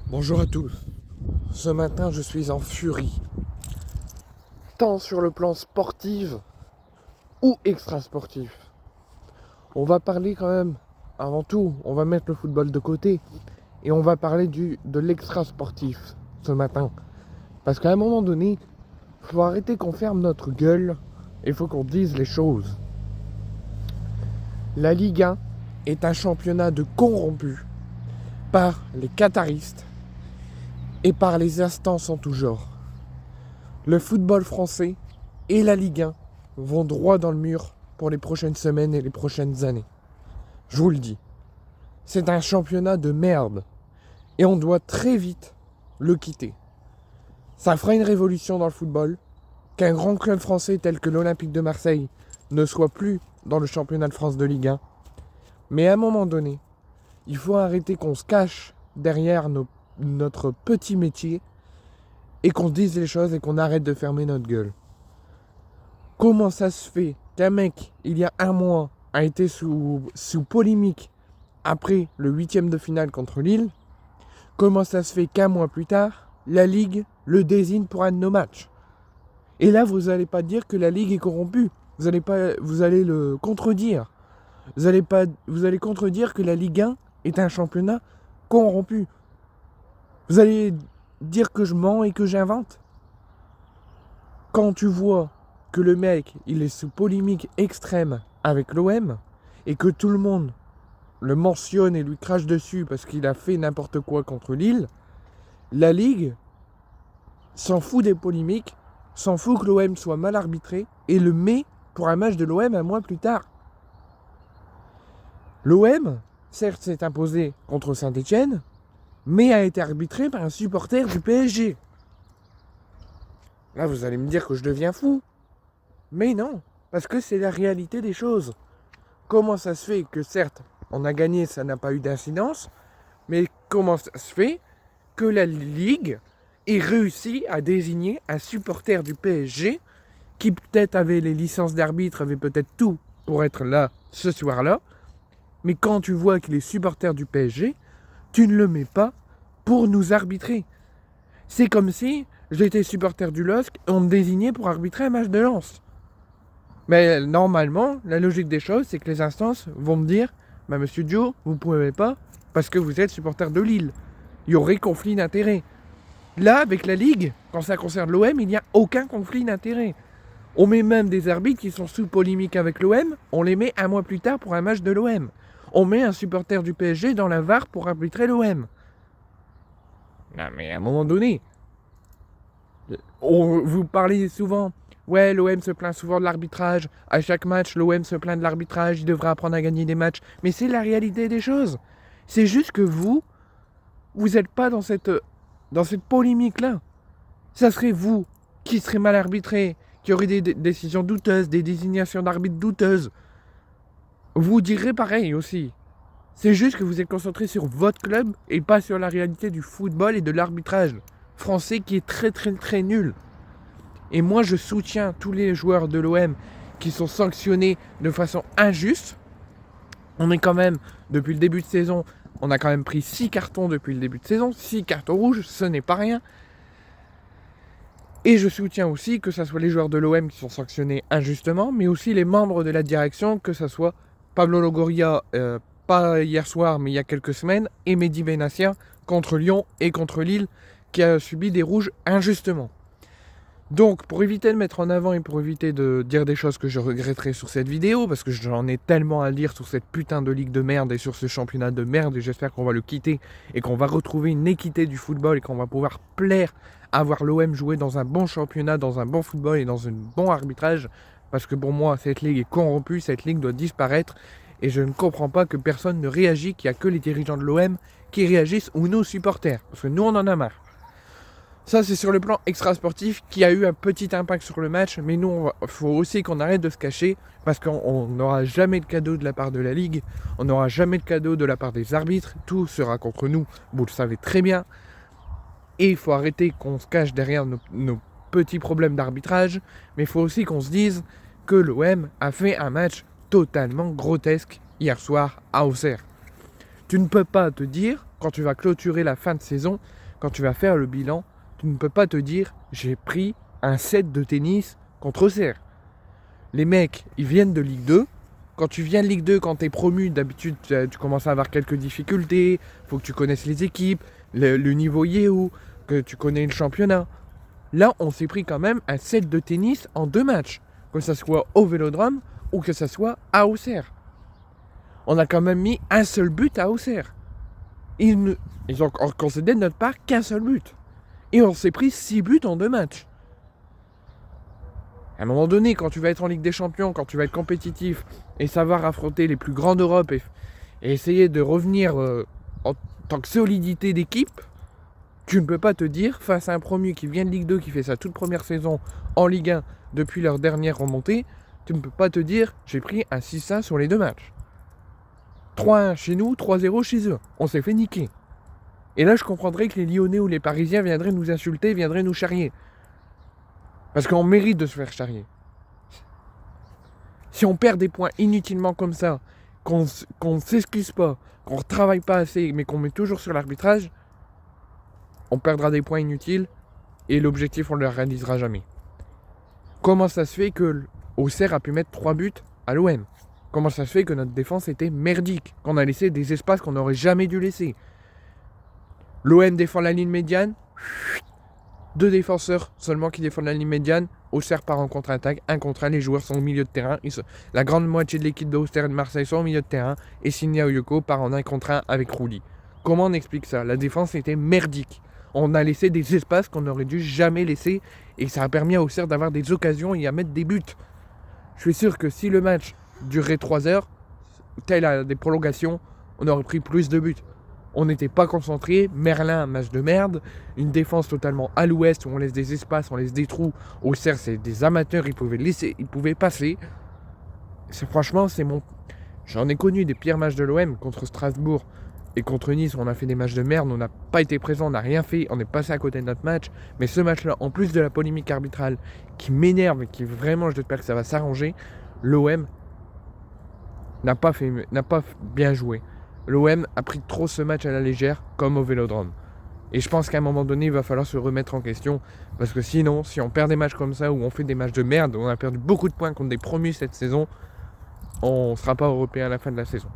Bonjour à tous. Ce matin, je suis en furie, tant sur le plan sportif ou extra-sportif. On va parler quand même, avant tout, on va mettre le football de côté et on va parler de l'extra-sportif ce matin. Parce qu'à un moment donné, il faut arrêter qu'on ferme notre gueule et il faut qu'on dise les choses. La Ligue 1 est un championnat de corrompus par les qataristes et par les instances en tout genre. Le football français et la Ligue 1 vont droit dans le mur pour les prochaines semaines et les prochaines années. Je vous le dis. C'est un championnat de merde. Et on doit très vite le quitter. Ça fera une révolution dans le football. Qu'un grand club français tel que l'Olympique de Marseille ne soit plus dans le championnat de France de Ligue 1. Mais à un moment donné, il faut arrêter qu'on se cache derrière notre petit métier et qu'on dise les choses et qu'on arrête de fermer notre gueule. Comment ça se fait qu'un mec, il y a un mois, a été sous polémique après le 8e de finale contre Lille? Comment ça se fait qu'un mois plus tard, la Ligue le désigne pour un de nos matchs? Et là, vous n'allez pas dire que la Ligue est corrompue. Vous allez le contredire. Vous allez contredire que la Ligue 1 est un championnat corrompu. Vous allez dire que je mens et que j'invente. Quand tu vois que le mec, il est sous polémique extrême avec l'OM et que tout le monde le mentionne et lui crache dessus parce qu'il a fait n'importe quoi contre Lille, la Ligue s'en fout des polémiques, s'en fout que l'OM soit mal arbitré et le met pour un match de l'OM un mois plus tard. L'OM, certes, s'est imposé contre Saint-Etienne, mais a été arbitré par un supporter du PSG. Là, vous allez me dire que je deviens fou. Mais non, parce que c'est la réalité des choses. Comment ça se fait que certes, on a gagné, ça n'a pas eu d'incidence, mais comment ça se fait que la Ligue ait réussi à désigner un supporter du PSG qui peut-être avait les licences d'arbitre, avait peut-être tout pour être là ce soir-là, mais quand tu vois qu'il est supporter du PSG, tu ne le mets pas pour nous arbitrer. C'est comme si j'étais supporter du LOSC et on me désignait pour arbitrer un match de Lens. Mais normalement, la logique des choses, c'est que les instances vont me dire « Bah monsieur Joe, vous ne pouvez pas parce que vous êtes supporter de Lille. Il y aurait conflit d'intérêts. » Là, avec la Ligue, quand ça concerne l'OM, il n'y a aucun conflit d'intérêts. On met même des arbitres qui sont sous polémique avec l'OM, on les met un mois plus tard pour un match de l'OM. On met un supporter du PSG dans la VAR pour arbitrer l'OM. Non mais à un moment donné, vous parlez souvent, ouais, l'OM se plaint souvent de l'arbitrage. À chaque match, l'OM se plaint de l'arbitrage. Il devrait apprendre à gagner des matchs. Mais c'est la réalité des choses. C'est juste que vous n'êtes pas dans cette polémique-là. Ça serait vous qui serez mal arbitré, qui aurait des décisions douteuses, des désignations d'arbitres douteuses. Vous direz pareil aussi. C'est juste que vous êtes concentré sur votre club et pas sur la réalité du football et de l'arbitrage français qui est très très très nul. Et moi je soutiens tous les joueurs de l'OM qui sont sanctionnés de façon injuste. On est quand même, depuis le début de saison, on a quand même pris 6 cartons depuis le début de saison. 6 cartons rouges, ce n'est pas rien. Et je soutiens aussi que ce soit les joueurs de l'OM qui sont sanctionnés injustement, mais aussi les membres de la direction, que ce soit Pablo Longoria, pas hier soir, mais il y a quelques semaines, et Mehdi Benassia contre Lyon et contre Lille, qui a subi des rouges injustement. Donc, pour éviter de mettre en avant et pour éviter de dire des choses que je regretterai sur cette vidéo, parce que j'en ai tellement à dire sur cette putain de ligue de merde et sur ce championnat de merde, et j'espère qu'on va le quitter et qu'on va retrouver une équité du football et qu'on va pouvoir plaire à voir l'OM jouer dans un bon championnat, dans un bon football et dans un bon arbitrage, parce que pour moi, cette ligue est corrompue, cette ligue doit disparaître, et je ne comprends pas que personne ne réagit, qu'il n'y a que les dirigeants de l'OM qui réagissent, ou nos supporters, parce que nous on en a marre. Ça, c'est sur le plan extra-sportif qui a eu un petit impact sur le match. Mais nous, il faut aussi qu'on arrête de se cacher parce qu'on n'aura jamais de cadeau de la part de la Ligue. On n'aura jamais de cadeau de la part des arbitres. Tout sera contre nous. Vous le savez très bien. Et il faut arrêter qu'on se cache derrière nos petits problèmes d'arbitrage. Mais il faut aussi qu'on se dise que l'OM a fait un match totalement grotesque hier soir à Auxerre. Tu ne peux pas te dire, quand tu vas clôturer la fin de saison, quand tu vas faire le bilan, tu ne peux pas te dire j'ai pris un set de tennis contre Auxerre. Les mecs, ils viennent de Ligue 2. Quand tu viens de Ligue 2, quand tu es promu, d'habitude, tu commences à avoir quelques difficultés. Il faut que tu connaisses les équipes, le niveau y est où, que tu connais le championnat. Là, on s'est pris quand même un set de tennis en 2 matchs. Que ce soit au Vélodrome ou que ce soit à Auxerre. On a quand même mis un seul but à Auxerre. Ils ont concédé de notre part qu'un seul but. Et on s'est pris 6 buts en 2 matchs. À un moment donné, quand tu vas être en Ligue des Champions, quand tu vas être compétitif et savoir affronter les plus grands d'Europe et essayer de revenir en tant que solidité d'équipe, tu ne peux pas te dire, face à un promu qui vient de Ligue 2, qui fait sa toute première saison en Ligue 1 depuis leur dernière remontée, tu ne peux pas te dire, j'ai pris un 6-1 sur les 2 matchs. 3-1 chez nous, 3-0 chez eux. On s'est fait niquer. Et là, je comprendrais que les Lyonnais ou les Parisiens viendraient nous insulter, viendraient nous charrier. Parce qu'on mérite de se faire charrier. Si on perd des points inutilement comme ça, qu'on ne s'excuse pas, qu'on ne travaille pas assez, mais qu'on met toujours sur l'arbitrage, on perdra des points inutiles et l'objectif, on ne le réalisera jamais. Comment ça se fait que Auxerre a pu mettre 3 buts à l'OM? Comment ça se fait que notre défense était merdique, qu'on a laissé des espaces qu'on n'aurait jamais dû laisser? L'OM défend la ligne médiane, 2 défenseurs seulement qui défendent la ligne médiane. Auxerre part en contre-attaque, 1 contre 1, les joueurs sont au milieu de terrain. La grande moitié de l'équipe d'Auxerre et de Marseille sont au milieu de terrain. Et Signa Oyoko part en 1 contre 1 avec Rouli. Comment on explique ça? La défense était merdique. On a laissé des espaces qu'on n'aurait dû jamais laisser. Et ça a permis à Auxerre d'avoir des occasions et à mettre des buts. Je suis sûr que si le match durait 3 heures, tel à des prolongations, on aurait pris plus de buts. On n'était pas concentré. Merlin, match de merde. Une défense totalement à l'ouest où on laisse des espaces, on laisse des trous. Auxerre, c'est des amateurs, ils pouvaient passer. Franchement, j'en ai connu des pires matchs de l'OM contre Strasbourg et contre Nice. On a fait des matchs de merde, on n'a pas été présent, on n'a rien fait, on est passé à côté de notre match. Mais ce match-là, en plus de la polémique arbitrale qui m'énerve et qui vraiment, j'espère que ça va s'arranger, l'OM n'a pas bien joué. L'OM a pris trop ce match à la légère, comme au Vélodrome. Et je pense qu'à un moment donné, il va falloir se remettre en question. Parce que sinon, si on perd des matchs comme ça, où on fait des matchs de merde, où on a perdu beaucoup de points contre des promus cette saison, on ne sera pas européen à la fin de la saison.